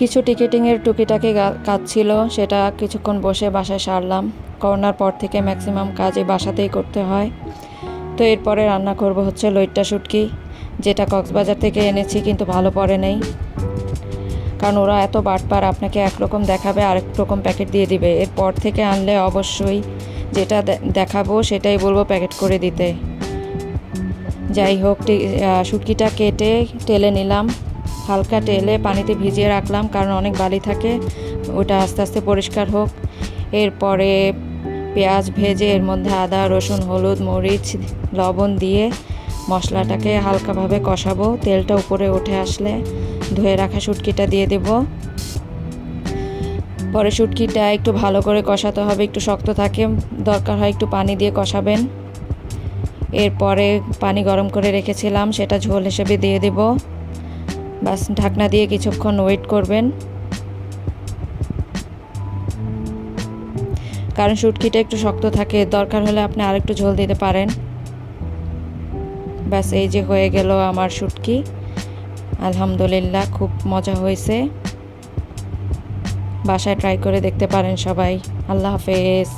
কিছু টিকিটিংয়ের টুকিটাকি কাজ ছিল, সেটা কিছুক্ষণ বসে বাসায় সারলাম। করোনার পর থেকে ম্যাক্সিমাম কাজই বাসাতেই করতে হয়। তো এরপরে রান্না করব হচ্ছে লইট্টা শুটকি, যেটা কক্সবাজার থেকে এনেছি কিন্তু ভালো পড়ে নেই, কারণ ওরা এত বাটপার, আপনাকে একরকম দেখাবে আরেক রকম প্যাকেট দিয়ে দিবে। এরপর থেকে আনলে অবশ্যই যেটা দেখাবো সেটাই বলবো প্যাকেট করে দিতে। যাই হোক, শুটকিটা কেটে টেলে নিলাম, হালকা টেলে পানিতে ভিজিয়ে রাখলাম, কারণ অনেক বালি থাকে, ওটা আস্তে আস্তে পরিষ্কার হোক। এরপরে পেঁয়াজ ভেজে এর মধ্যে আদা রসুন হলুদ মরিচ লবণ দিয়ে মশলাটাকে হালকাভাবে কষাবো। তেলটা উপরে উঠে আসলে ধুয়ে রাখা শুটকিটা দিয়ে দেব। পরে শুটকিটা একটু ভালো করে কষাতে হবে, একটু শক্ত থাকে, দরকার হয় একটু পানি দিয়ে কষাবেন। এরপরে পানি গরম করে রেখেছিলাম, সেটা ঝোল হিসেবে দিয়ে দেব। বাস ঢাকনা দিয়ে কিছুক্ষণ ওয়েট করবেন, কারণ শুটকিটা একটু শক্ত থাকে, দরকার হলে আপনি আরেকটু ঝোল দিতে পারেন। ব্যাস এই যে হয়ে গেল আমার শুটকি। আলহামদুলিল্লাহ, খুব মজা হয়েছে। বাসায় ট্রাই করে দেখতে পারেন সবাই। আল্লাহ হাফেজ।